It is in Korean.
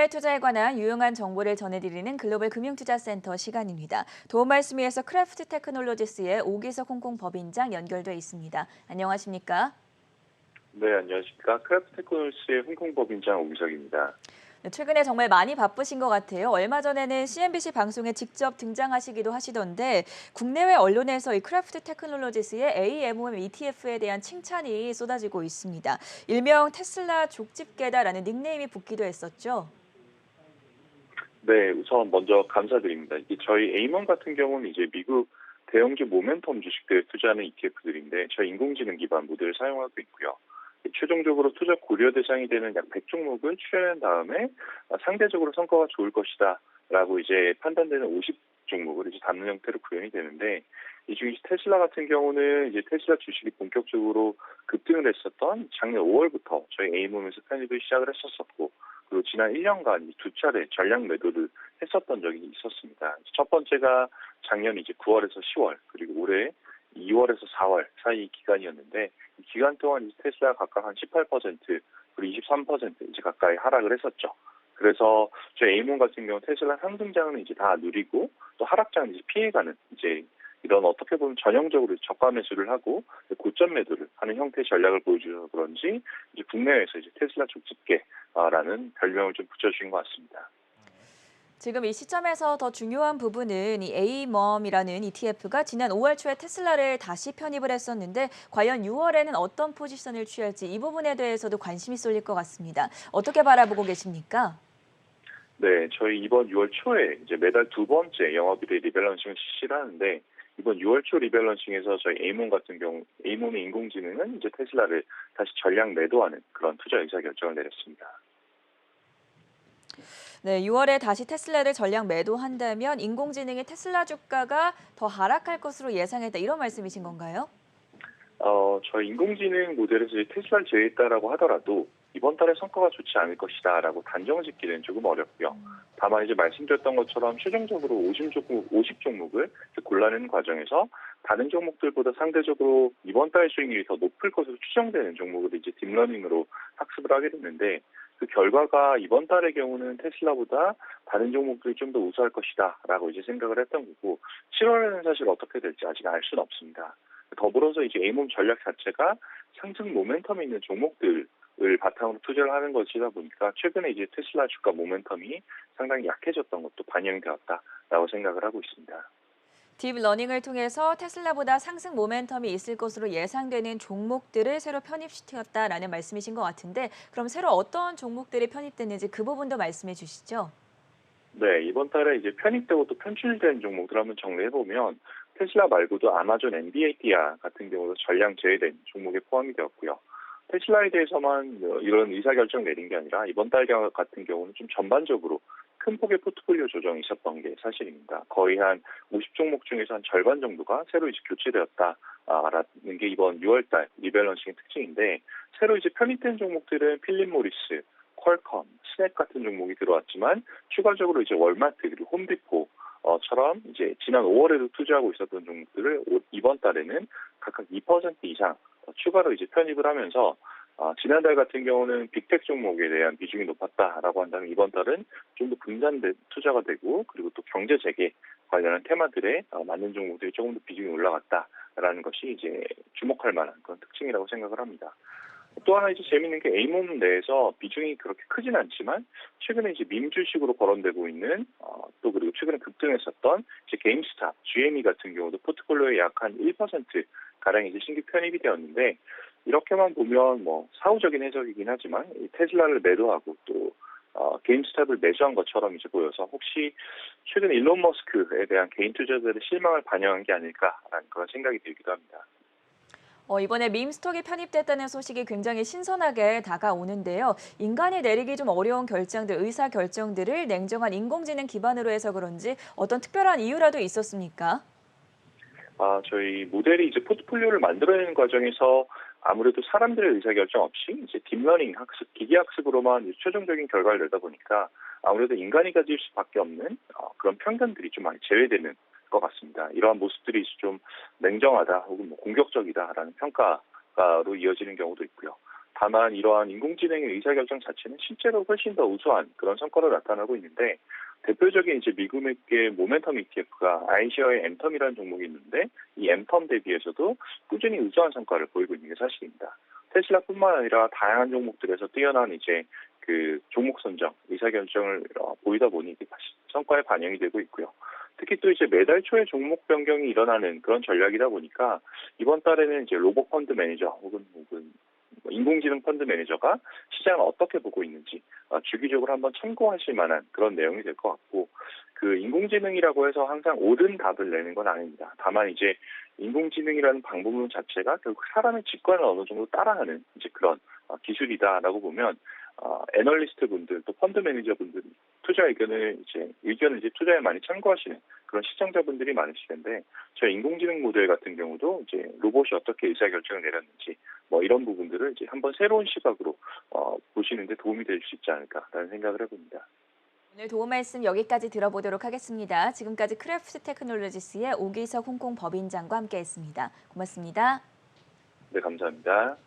국내외 투자에 관한 유용한 정보를 전해드리는 글로벌 금융투자센터 시간입니다. 도움 말씀 위해서 크래프트 테크놀로지스의 오기석 홍콩법인장 연결돼 있습니다. 안녕하십니까? 네, 안녕하십니까. 크래프트 테크놀로지스의 홍콩법인장 오기석입니다. 네, 최근에 정말 많이 바쁘신 것 같아요. 얼마 전에는 CNBC 방송에 직접 등장하시기도 하시던데 국내외 언론에서 이 크래프트 테크놀로지스의 AMOM ETF에 대한 칭찬이 쏟아지고 있습니다. 일명 테슬라 족집게다라는 닉네임이 붙기도 했었죠. 네, 우선 먼저 감사드립니다. 저희 에이먼 같은 경우는 이제 미국 대형주 모멘텀 주식들에 투자하는 ETF들인데 저희 인공지능 기반 모델을 사용하고 있고요. 최종적으로 투자 고려 대상이 되는 약 100종목을 추려낸 다음에 상대적으로 성과가 좋을 것이다라고 이제 판단되는 50종목을 이제 담는 형태로 구현이 되는데 이 중에 테슬라 같은 경우는 이제 테슬라 주식이 본격적으로 급등을 했었던 작년 5월부터 저희 에이몬에서 편입을 시작을 했었었고 그리고 지난 1년간 두 차례 전량 매도를 했었던 적이 있었습니다. 첫 번째가 작년 이제 9월에서 10월 그리고 올해 2월에서 4월 사이 기간이었는데 이 기간 동안 이제 테슬라가 각각 한 18% 그리고 23% 이제 가까이 하락을 했었죠. 그래서 저희 에이몬 같은 경우 테슬라 상승장은 이제 다 누리고 또 하락장은 이제 피해가는 이제 이런 어떻게 보면 전형적으로 저가 매수를 하고 고점 매도를 하는 형태의 전략을 보여주셔서 그런지 이제 국내에서 이제 테슬라 족집게라는 별명을 좀 붙여주신 것 같습니다. 지금 이 시점에서 더 중요한 부분은 이 A멈이라는 ETF가 지난 5월 초에 테슬라를 다시 편입을 했었는데 과연 6월에는 어떤 포지션을 취할지 이 부분에 대해서도 관심이 쏠릴 것 같습니다. 어떻게 바라보고 계십니까? 네, 저희 이번 6월 초에 이제 매달 두 번째 영업일에 리밸런싱을 실시를 하는데 이번 6월 초 리밸런싱에서 저희 에이몬 같은 경우 에이몬의 인공지능은 이제 테슬라를 다시 전량 매도하는 그런 투자 의사 결정을 내렸습니다. 네, 6월에 다시 테슬라를 전량 매도한다면 인공지능의 테슬라 주가가 더 하락할 것으로 예상했다. 이런 말씀이신 건가요? 저희 인공지능 모델에서 이제 테슬라를 제외했다라고 하더라도 이번 달에 성과가 좋지 않을 것이다라고 단정을 짓기는 조금 어렵고요. 다만 이제 말씀드렸던 것처럼 최종적으로 50종목을 골라내는 과정에서 다른 종목들보다 상대적으로 이번 달 수익률이 더 높을 것으로 추정되는 종목을 이제 딥러닝으로 학습을 하게 됐는데 그 결과가 이번 달의 경우는 테슬라보다 다른 종목들이 좀 더 우수할 것이다라고 이제 생각을 했던 거고 7월에는 사실 어떻게 될지 아직 알 수는 없습니다. 더불어서 이제 에이몸 전략 자체가 상승 모멘텀이 있는 종목들을 바탕으로 투자를 하는 것이다 보니까 최근에 이제 테슬라 주가 모멘텀이 상당히 약해졌던 것도 반영이 되었다라고 생각을 하고 있습니다. 딥러닝을 통해서 테슬라보다 상승 모멘텀이 있을 것으로 예상되는 종목들을 새로 편입시켰다라는 말씀이신 것 같은데 그럼 새로 어떤 종목들이 편입됐는지 그 부분도 말씀해 주시죠. 네, 이번 달에 이제 편입되고 또 편출된 종목들 한번 정리해 보면 테슬라 말고도 아마존 엔비디아 같은 경우도 전량 제외된 종목에 포함이 되었고요. 테슬라에 대해서만 이런 의사결정 내린 게 아니라 이번 달 같은 경우는 좀 전반적으로 큰 폭의 포트폴리오 조정이 있었던 게 사실입니다. 거의 한 50종목 중에서 한 절반 정도가 새로 이제 교체되었다라는 게 이번 6월달 리밸런싱의 특징인데 새로 이제 편입된 종목들은 필립 모리스, 퀄컴, 스냅 같은 종목이 들어왔지만 추가적으로 이제 월마트 그리고 홈디포처럼 이제 지난 5월에도 투자하고 있었던 종목들을 이번 달에는 각각 2% 이상 추가로 이제 편입을 하면서 지난달 같은 경우는 빅텍 종목에 대한 비중이 높았다라고 한다면 이번 달은 좀 더 분산된 투자가 되고 그리고 또 경제 재개 관련한 테마들에 맞는 종목들이 조금 더 비중이 올라갔다라는 것이 이제 주목할 만한 그런 특징이라고 생각을 합니다. 또 하나 이제 재미있는 게 에이몬 내에서 비중이 그렇게 크진 않지만 최근에 이제 밈 주식으로 거론되고 있는 또 그리고 최근에 급등했었던 이제 게임스탑, GME 같은 경우도 포트폴리오에 약 한 1% 가량 이제 신규 편입이 되었는데 이렇게만 보면 뭐 사후적인 해석이긴 하지만 이 테슬라를 매도하고 또 게임스탑을 매수한 것처럼 이제 보여서 혹시 최근 일론 머스크에 대한 개인 투자자들의 실망을 반영한 게 아닐까라는 그런 생각이 들기도 합니다. 이번에 밈스톡이 편입됐다는 소식이 굉장히 신선하게 다가오는데요. 인간이 내리기 좀 어려운 결정들, 의사 결정들을 냉정한 인공지능 기반으로 해서 그런지 어떤 특별한 이유라도 있었습니까? 저희 모델이 이제 포트폴리오를 만들어내는 과정에서 아무래도 사람들의 의사결정 없이 이제 딥러닝 학습, 기계 학습으로만 이제 최종적인 결과를 내다 보니까 아무래도 인간이 가질 수밖에 없는 그런 편견들이 좀 많이 제외되는 것 같습니다. 이러한 모습들이 좀 냉정하다 혹은 뭐 공격적이다라는 평가로 이어지는 경우도 있고요. 다만 이러한 인공지능의 의사결정 자체는 실제로 훨씬 더 우수한 그런 성과로 나타나고 있는데 대표적인 이제 미국의 모멘텀 ETF가 아이시어의 엠텀이라는 종목이 있는데 이 엠텀 대비해서도 꾸준히 우수한 성과를 보이고 있는 게 사실입니다. 테슬라뿐만 아니라 다양한 종목들에서 뛰어난 이제 그 종목 선정, 의사결정을 보이다 보니 이게 성과에 반영이 되고 있고요. 특히 또 이제 매달 초에 종목 변경이 일어나는 그런 전략이다 보니까 이번 달에는 이제 로봇 펀드 매니저 혹은 인공지능 펀드 매니저가 시장을 어떻게 보고 있는지 주기적으로 한번 참고하실 만한 그런 내용이 될 것 같고 그 인공지능이라고 해서 항상 옳은 답을 내는 건 아닙니다. 다만 이제 인공지능이라는 방법론 자체가 결국 사람의 직관을 어느 정도 따라하는 이제 그런 기술이다라고 보면 애널리스트 분들 또 펀드 매니저 분들이 의견을 이제 투자에 많이 참고하시는 그런 시청자분들이 많으실 텐데 저희 인공지능 모델 같은 경우도 이제 로봇이 어떻게 의사결정을 내렸는지 뭐 이런 부분들을 이제 한번 새로운 시각으로 보시는데 도움이 될 수 있지 않을까라는 생각을 해봅니다. 오늘 도움 말씀 여기까지 들어보도록 하겠습니다. 지금까지 크래프트 테크놀로지스의 오기석 홍콩 법인장과 함께했습니다. 고맙습니다. 네, 감사합니다.